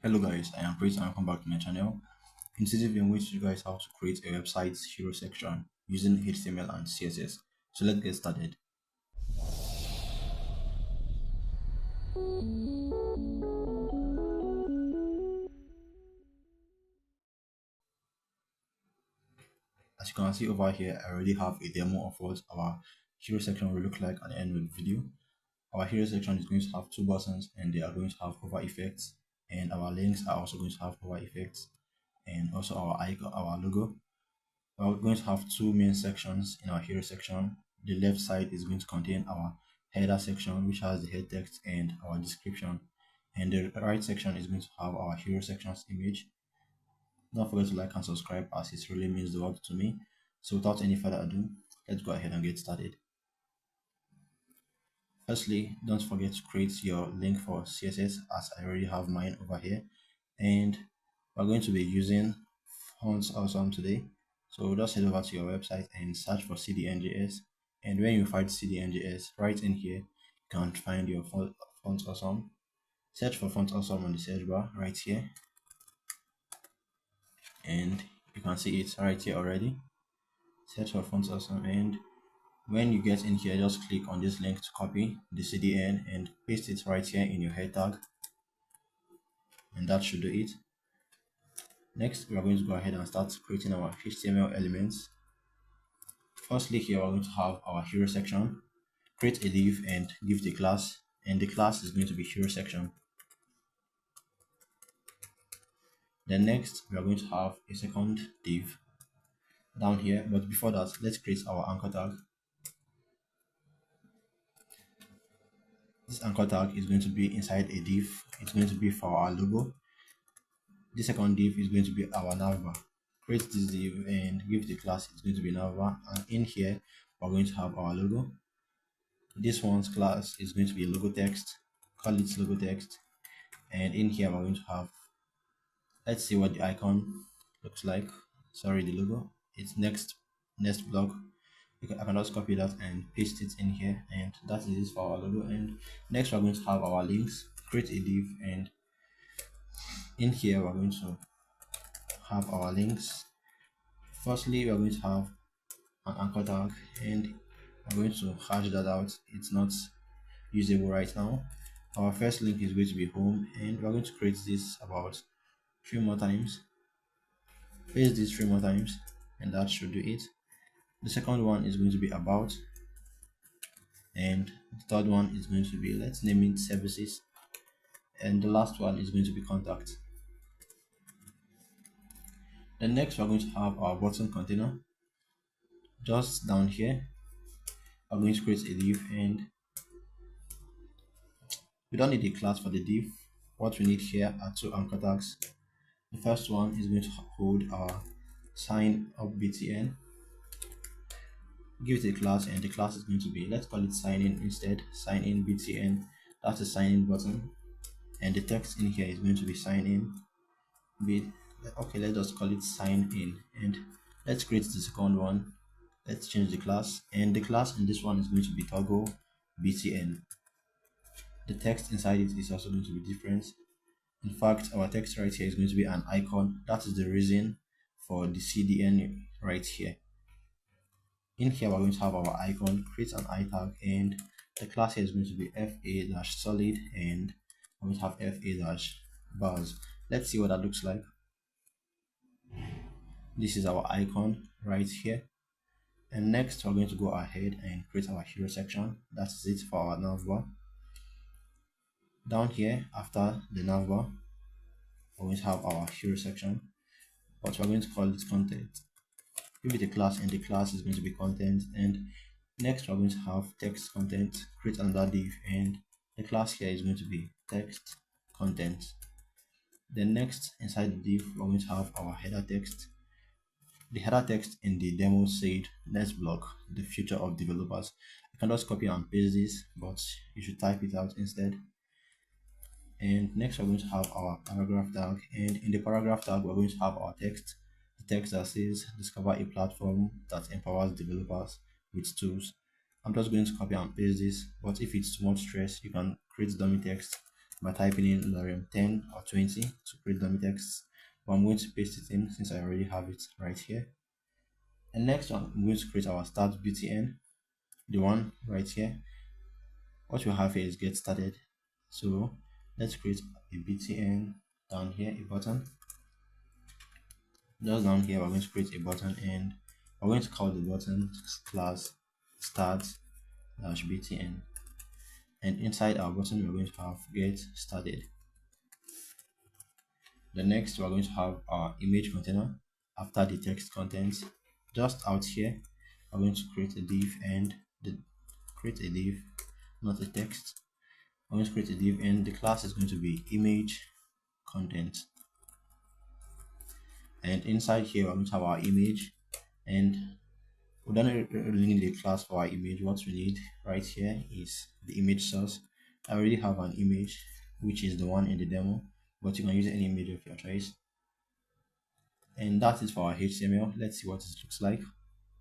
Hello guys, I am Chris and welcome back to my channel. In today's video, I'm going to show you guys how to create a website's hero section using HTML and CSS. So let's get started. As you can see over here, I already have a demo of what our hero section will look like at the end of the video. Our hero section is going to have two buttons and they are going to have hover effects, and our links are also going to have hover effects, and also our icon, our logo. We're going to have two main sections in our hero section. The left side is going to contain our header section, which has the head text and our description, and the right section is going to have our hero section's image. Don't forget to like and subscribe, as it really means the world to me. So without any further ado, let's go ahead and get started. Firstly, don't forget to create your link for CSS, as I already have mine over here, and we're going to be using fonts awesome today. So just head over to your website and search for CDNGS, and when you find CDNGS, right in here you can find your font awesome. Search for font awesome on the search bar right here, and you can see it right here already. Search for font awesome, and when you get in here, just click on this link to copy the CDN and paste it right here in your head tag, and that should do it. Next, we are going to go ahead and start creating our HTML elements. Firstly, here we're going to have our hero section. Create a div and give the class, and the class is going to be hero section. Then next, we are going to have a second div down here, but before that, let's create our anchor tag. This anchor tag is going to be inside a div. It's going to be for our logo. The second div is going to be our navbar. Create this div and give the class, it's going to be navbar, and in here we're going to have our logo. This one's class is going to be logo text. Call it logo text, and in here we're going to have, let's see what the icon looks like. Sorry, the logo. It's next block. I can just copy that and paste it in here, and that is it for our logo. And next we're going to have our links. Create a div, and in here we're going to have our links. Firstly, we're going to have an anchor tag, and I'm going to hash that out. It's not usable right now. Our first link is going to be home, and we're going to create this about 3 more times. Paste this 3 more times, and that should do it. The second one is going to be about, and the third one is going to be, let's name it services, and the last one is going to be contact. Then next we're going to have our button container. Just down here I'm going to create a div, and we don't need a class for the div. What we need here are two anchor tags. The first one is going to hold our sign up btn. Give it a class, and the class is going to be, let's call it sign in instead. Sign in btn, that's the sign in button, and the text in here is going to be sign in bit. Okay, let's just call it sign in, and let's create the second one. Let's change the class, and the class in this one is going to be toggle btn. The text inside it is also going to be different. In fact, our text right here is going to be an icon. That is the reason for the CDN right here. In here, we're going to have our icon. Create an I tag, and the class here is going to be fa-solid, and we're going to have fa-bars. Let's see what that looks like. This is our icon right here. And next, we're going to go ahead and create our hero section. That's it for our navbar. Down here, after the navbar, we're going to have our hero section, but we're going to call it content. Give it a class, and the class is going to be content. And next we're going to have text content. Create another div, and the class here is going to be text content. Then next, inside the div, we're going to have our header text. The header text in the demo said, let's block the future of developers. I can just copy and paste this, but you should type it out instead. And next we're going to have our paragraph tag, and in the paragraph tag we're going to have our text. The text that says, discover a platform that empowers developers with tools. I'm just going to copy and paste this, but if it's too much stress, you can create dummy text by typing in lorem 10 or 20 to create dummy text, but I'm going to paste it in since I already have it right here. And next one, I'm going to create our start btn, the one right here. What we have here is get started, so let's create a btn down here, a button. Just down here we're going to create a button, and we're going to call the button class start btn, and inside our button we're going to have get started. The next we're going to have our image container after the text contents. Just out here we're going to create a div, and create a div, not a text. I'm going to create a div, and the class is going to be image content, and inside here we're going to have our image, and we don't really need a class for our image. What we need right here is the image source. I already have an image, which is the one in the demo, but you can use any image of your choice. And that is for our HTML. Let's see what it looks like.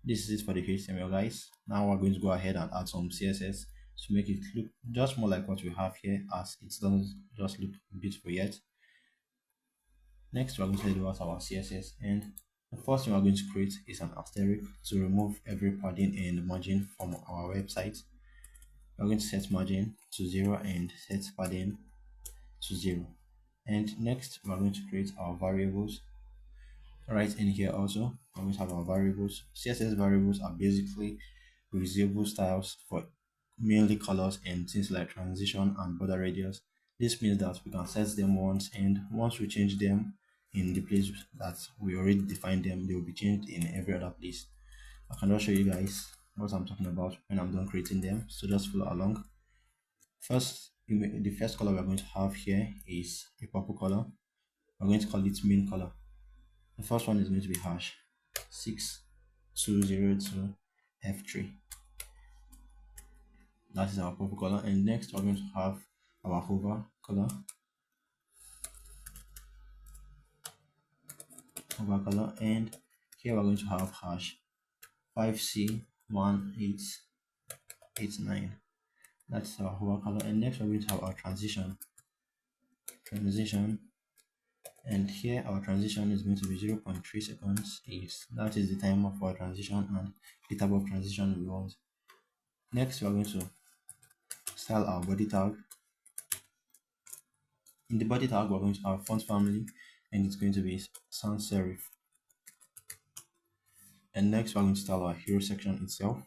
This is it for the HTML, guys. Now we're going to go ahead and add some CSS to make it look just more like what we have here, as it doesn't just look beautiful yet. Next, we're going to head over to our CSS, and the first thing we're going to create is an asterisk to remove every padding and margin from our website. We're going to set margin to 0 and set padding to 0. And next, we're going to create our variables. Right in here also, we're going to have our variables. CSS variables are basically reusable styles for mainly colors and things like transition and border radius. This means that we can set them once, and once we change them in the place that we already defined them, they will be changed in every other place. I can just show you guys what I'm talking about when I'm done creating them, so just follow along. First, the first color we're going to have here is a purple color. We're going to call it main color. The first one is going to be hash 6202 F3. That is our purple color. And next we're going to have our hover color. And here we're going to have hash 5C1889. That's our hover color. And next we're going to have our transition, and here our transition is going to be 0.3 seconds. That is the time of our transition and the type of transition we want. Next we are going to style our body tag. In the body tag we're going to have font family, and it's going to be sans serif. And next we're going to style our hero section itself.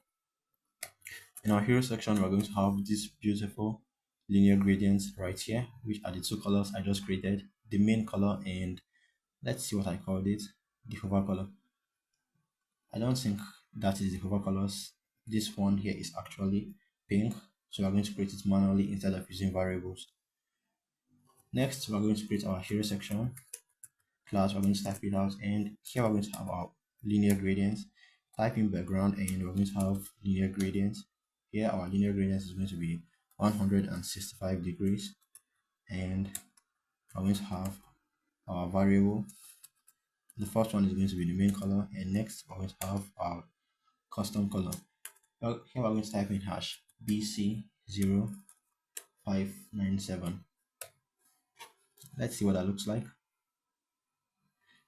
In our hero section we're going to have this beautiful linear gradients right here, which are the two colors I just created, the main color and let's see what I called it, the hover color. I don't think that is the hover colors. This one here is actually pink, so we're going to create it manually instead of using variables. Next we're going to create our hero section class. We're going to type it out, and here we're going to have our linear gradients. Type in background, and we're going to have linear gradients. Here our linear gradient is going to be 165 degrees, and we're going to have our variable. The first one is going to be the main color, and next we're going to have our custom color. Here we're going to type in hash BC0597. Let's see what that looks like.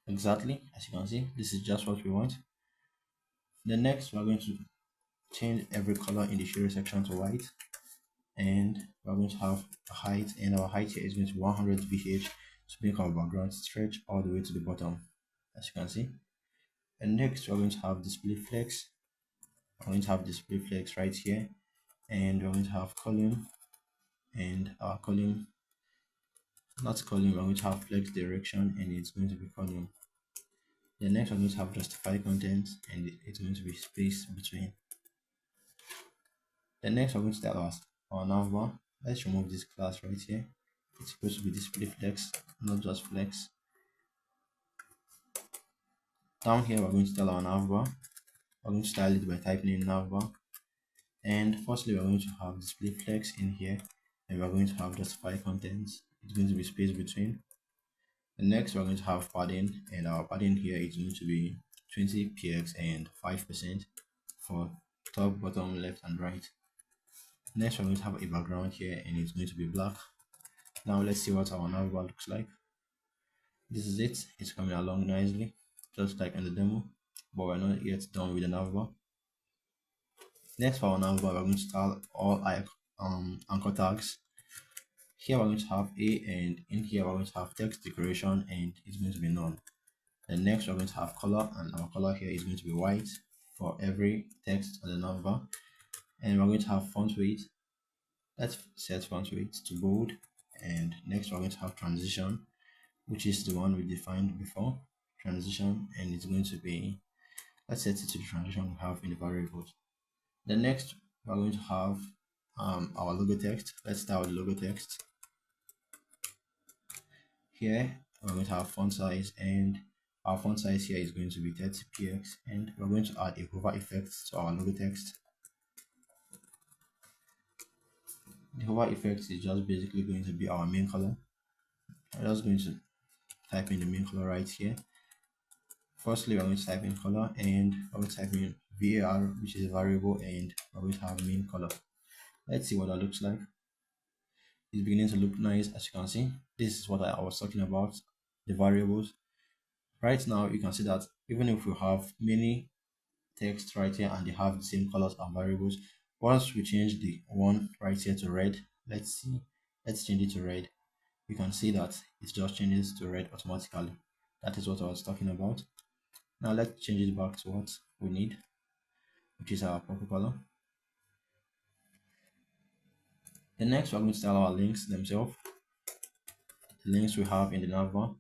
Exactly, as you can see, this is just what we want. The next we're going to change every color in the shadow section to white, and we're going to have a height, and our height here is going to be 100 VH to make our background stretch all the way to the bottom, as you can see. And next we're going to have display flex. We're going to have display flex right here, and we're going to have column, and our column, not column, we're going to have flex direction, and it's going to be column. The next we're going to have justify content, and it's going to be space between. The next we're going to start our navbar. Let's remove this class right here. It's supposed to be display flex, not just flex. Down here we're going to style our navbar. We're going to style it by typing in navbar. And firstly we're going to have display flex in here, and we're going to have justify contents. It's going to be space between. And next we're going to have padding, and our padding here is going to be 20 px and 5% for top, bottom, left and right. Next we're going to have a background here, and it's going to be black. Now let's see what our navbar looks like. This is it. It's coming along nicely, just like in the demo, but we're not yet done with the navbar. Next, for our navbar, we're going to style all anchor tags. Here we're going to have a, and in here we're going to have text decoration, and it's going to be none. Then next we're going to have color, and our color here is going to be white for every text on the navbar. And we're going to have font weight. Let's set font weight to bold. And next we're going to have transition, which is the one we defined before, transition, and it's going to be, let's set it to the transition we have in the variables. Then next we're going to have our logo text. Let's start with logo text. Here we're going to have font size, and our font size here is going to be 30 px, and we're going to add a hover effect to our logo text. The hover effect is just basically going to be our main color. I'm just going to type in the main color right here. Firstly, we're going to type in color, and we're going to type in var, which is a variable, and we're going to have main color. Let's see what that looks like. It's beginning to look nice. As you can see, this is what I was talking about, the variables. Right now you can see that even if we have many text right here and they have the same colors and variables, once we change the one right here to red, let's change it to red, you can see that it just changes to red automatically. That is what I was talking about. Now let's change it back to what we need, which is our purple color. The next, we're going to style our links themselves. The links we have in the navbar.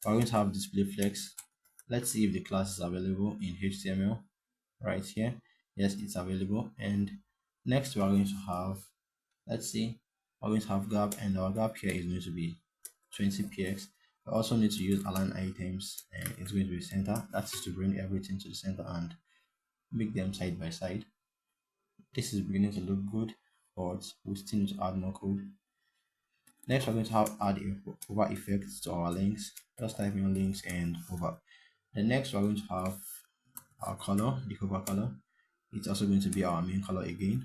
We're going to have display flex. Let's see if the class is available in HTML right here. Yes, it's available. And next, we are going to have, let's see, we're going to have gap, and our gap here is going to be 20 px. We also need to use align items, and it's going to be center. That is to bring everything to the center and make them side by side. This is beginning to look good, but we still need to add more code. Next, we're going to add a hover effect to our links. Just type in links and hover. The next, we're going to have our color, the hover color. It's also going to be our main color again.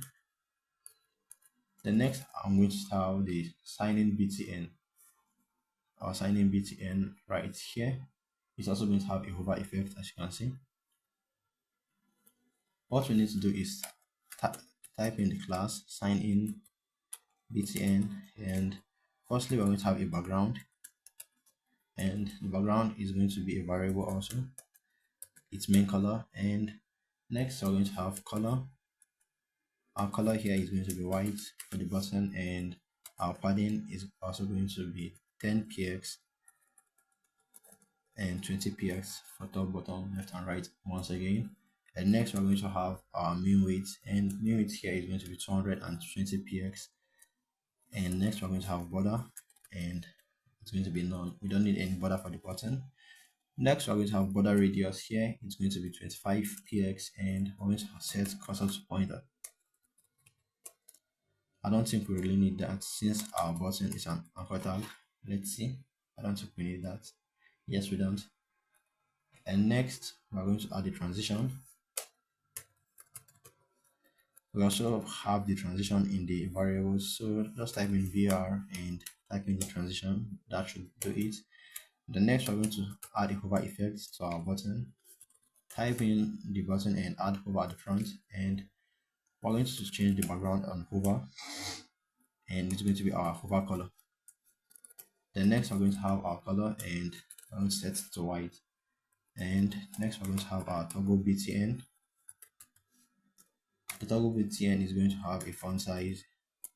The next, I'm going to style the sign-in BTN. Our sign-in BTN right here is also going to have a hover effect, as you can see. What we need to do is type in the class sign-in BTN, and firstly we're going to have a background, and the background is going to be a variable also, its main color. And next we're going to have color. Our color here is going to be white for the button, and our padding is also going to be 10 px and 20 px for top, bottom, left and right once again. And next we're going to have our mean weight, and mean weight here is going to be 220 px. And next we're going to have border, and it's going to be none. We don't need any border for the button. Next we're going to have border radius. Here it's going to be 25 px, and we're going to set cursor to pointer. I don't think we really need that since our button is an anchor tag. Let's see. I don't think we need that. Yes, we don't. And next we're going to add the transition. We also have the transition in the variables, so just type in var and type in the transition. That should do it. The next, we're going to add a hover effect to our button. Type in the button and add hover at the front, and we're going to change the background on hover, and it's going to be our hover color. Then next, we're going to have our color, and we're going to set it to white. And next, we're going to have our toggle BTN. The toggle BTN is going to have a font size.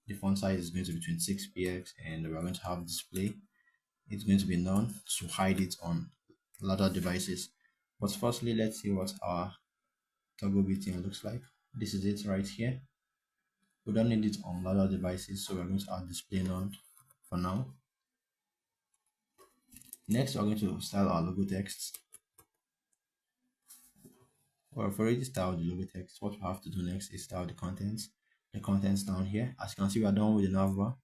The font size is going to be 26 px, and we're going to have display. It's going to be none to hide it on ladder devices. But firstly, let's see what our toggle BTN looks like. This is it right here. We don't need it on ladder devices, so we're going to add display none for now. Next, we're going to style our logo text. Well, I've already styled the logo text. What we have to do next is style the contents. The contents down here. As you can see, we are done with the navbar.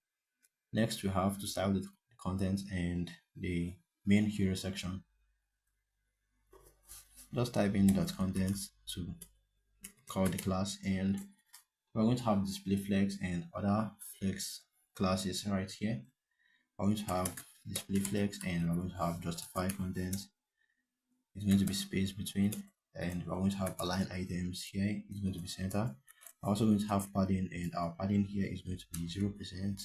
Next, we have to style the contents and the main hero section. Just type in .contents to call the class, and we're going to have display flex and other flex classes right here. we're going to have display flex, and we're going to have justify content. It's going to be space between, and we're going to have align items here. It's going to be center. We're also going to have padding, and our padding here is going to be 0%.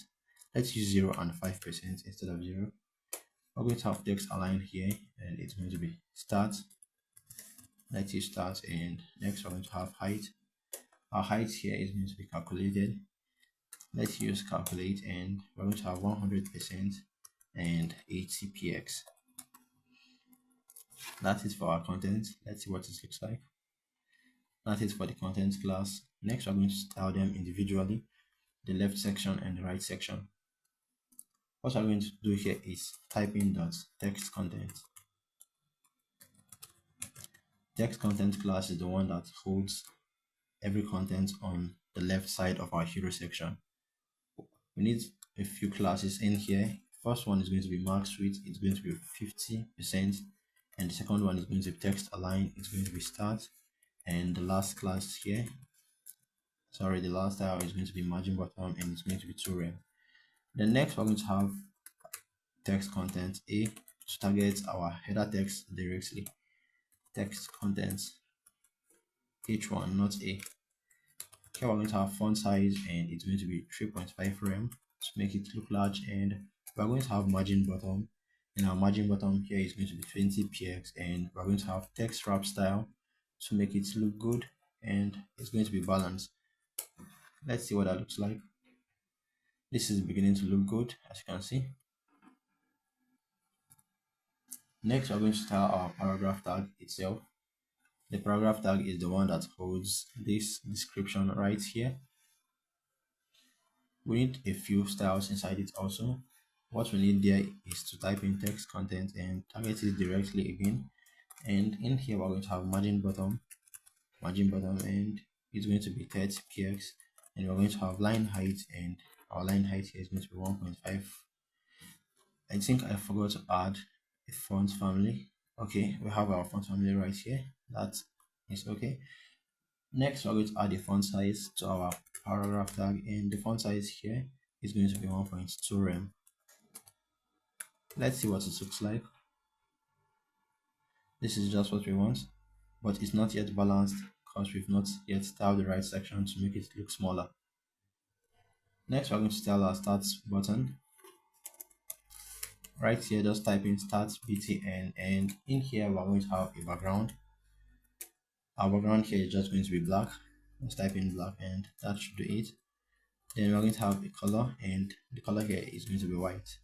Let's use 0 and 5% instead of 0. We're going to have text align here, and it's going to be start. Let's use start, and next we're going to have height. Our height here is going to be calculated. Let's use calculate, and we're going to have 100% and 80px. That is for our content. Let's see what it looks like. That is for the content class. Next, we're going to style them individually, the left section and the right section. What I'm going to do here is type in dot text content. Text content class is the one that holds every content on the left side of our hero section. We need a few classes in here. First one is going to be max width. It's going to be 50%, and the second one is going to be text align. It's going to be start, and the last class here, sorry, the last style is going to be margin bottom, and it's going to be 2rem. The next we're going to have text content A to target our header text directly. Text content H1, not A. Here we're going to have font size, and it's going to be 3.5 rem to make it look large, and we're going to have margin bottom, and our margin bottom here is going to be 20px, and we're going to have text wrap style to make it look good, and it's going to be balanced. Let's see what that looks like. This is beginning to look good, as you can see. Next, we're going to style our paragraph tag itself. The paragraph tag is the one that holds this description right here. We need a few styles inside it also. What we need there is to type in text content and target it directly again. And in here, we're going to have margin bottom, and it's going to be 30px. And we're going to have line height, and our line height here is going to be 1.5. I think I forgot to add a font family. Okay, we have our font family right here. That is okay. Next, we're going to add a font size to our paragraph tag, and the font size here is going to be 1.2 rem. Let's see what it looks like. This is just what we want, but it's not yet balanced because we've not yet styled the right section to make it look smaller. Next, we're going to style our start button. Right here, just type in start btn, and in here we're going to have a background. Our background here is just going to be black. Let's type in black, and that should do it. Then we're going to have a color, and the color here is going to be white.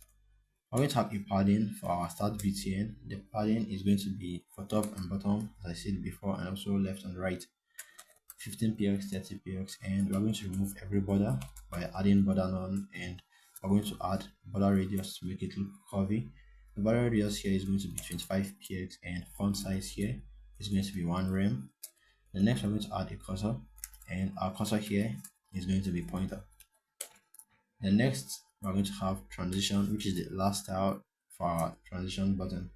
We're going to have a padding for our start btn. The padding is going to be for top and bottom, as I said before, and also left and right. 15px, 30px, and we're going to remove every border by adding border none, and we're going to add border radius to make it look curvy. The border radius here is going to be 25px, and font size here is going to be 1 rem. The next we're going to add a cursor, and our cursor here is going to be pointer. The next we're going to have transition, which is the last style for our transition button.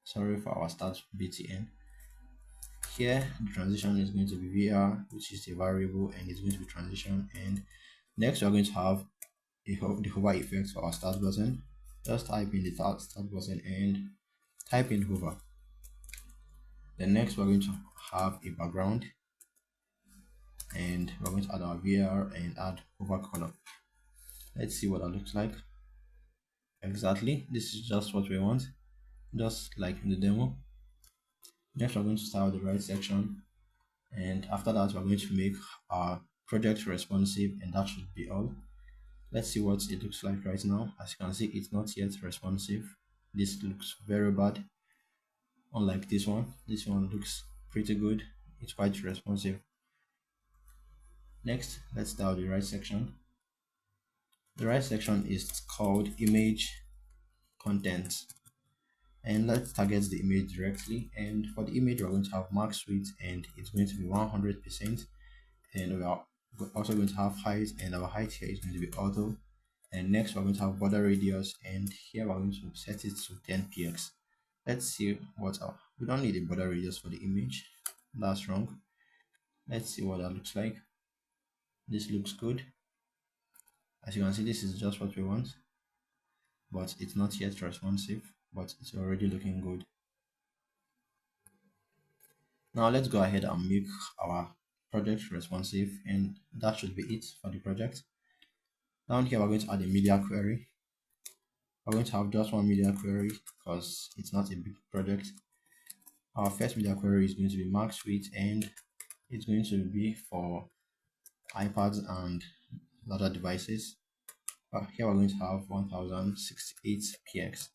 Sorry, for our start btn. Here the transition is going to be var, which is a variable, and it's going to be transition. And next we're going to have the hover effect for our start button. Just type in the start button and type in hover. Then next we're going to have a background, and we're going to add our var and add hover color. Let's see what that looks like. Exactly, this is just what we want, just like in the demo. Next we're going to style the right section, and after that we're going to make our project responsive, and that should be all. Let's see what it looks like right now. As you can see, it's not yet responsive. This looks very bad, unlike this one. This one looks pretty good. It's quite responsive. Next, let's style the right section. The right section is called image content, and let's target the image directly. And for the image, we're going to have max width, and it's going to be 100%, and we are also going to have height, and our height here is going to be auto. And next we're going to have border radius, and here we're going to set it to 10px. Let's see what we don't need a border radius for the image. That's wrong. Let's see what that looks like. This looks good. As you can see, this is just what we want. but it's not yet responsive, but it's already looking good. Now let's go ahead and make our project responsive, and that should be it for the project. Down here we're going to add a media query. We're going to have just one media query because it's not a big project. Our first media query is going to be max width, and it's going to be for iPads and other devices. Here we're going to have 1068 px.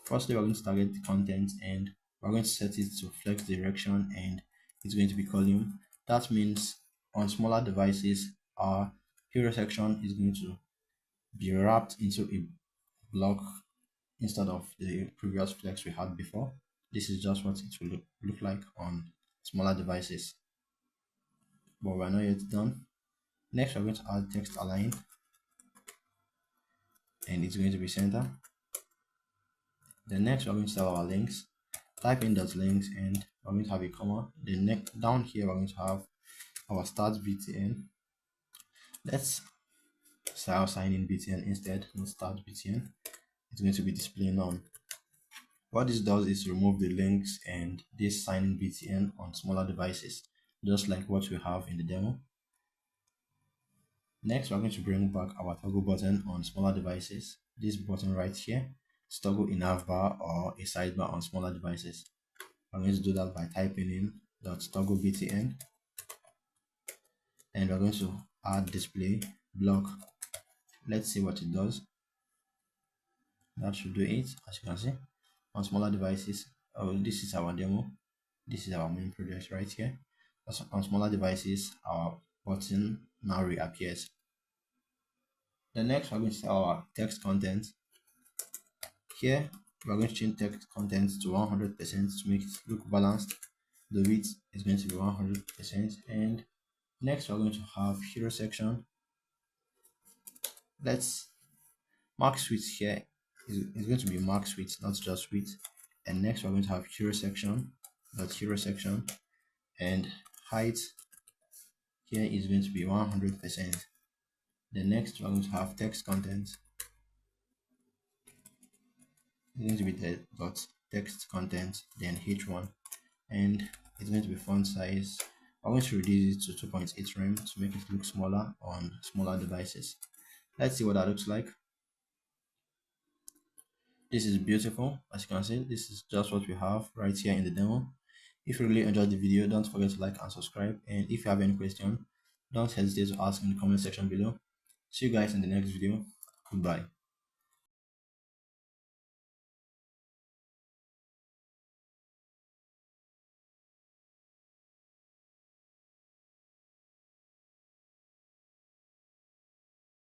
Firstly, we're going to target the content, and we're going to set it to flex direction, and it's going to be column. That means on smaller devices, our hero section is going to be wrapped into a block instead of the previous flex we had before. This is just what it will look like on smaller devices, but we're not yet done. Next, we're going to add text align, and it's going to be center. Then next, we're going to tell our links. Type in dot links, and we're going to have a comma. Then down here, we're going to have our start btn. Let's start sign in btn instead, not start btn. It's going to be display none. What this does is remove the links and this sign in btn on smaller devices, just like what we have in the demo. Next, we're going to bring back our toggle button on smaller devices. This button right here, toggle in navbar or a sidebar on smaller devices. I'm going to do that by typing in .toggle btn, and we're going to add display block. Let's see what it does. That should do it. As you can see, on smaller devices, oh, this is our demo. This is our main project right here. On smaller devices, our button now reappears. The next, we're going to tell our text content. Here, we're going to change text content to 100% to make it look balanced. The width is going to be 100%, and next we're going to have hero section. Let's max width here is going to be max width, not just width. And next we're going to have hero section, and height here is going to be 100%. The next we're going to have text content. It's going to be the dot text content, then h1, and it's going to be font size. I'm going to reduce it to 2.8 rem to make it look smaller on smaller devices. Let's see what that looks like. This is beautiful. As you can see, this is just what we have right here in the demo. If you really enjoyed the video, don't forget to like and subscribe, and if you have any question, don't hesitate to ask in the comment section below. See you guys in the next video. Goodbye.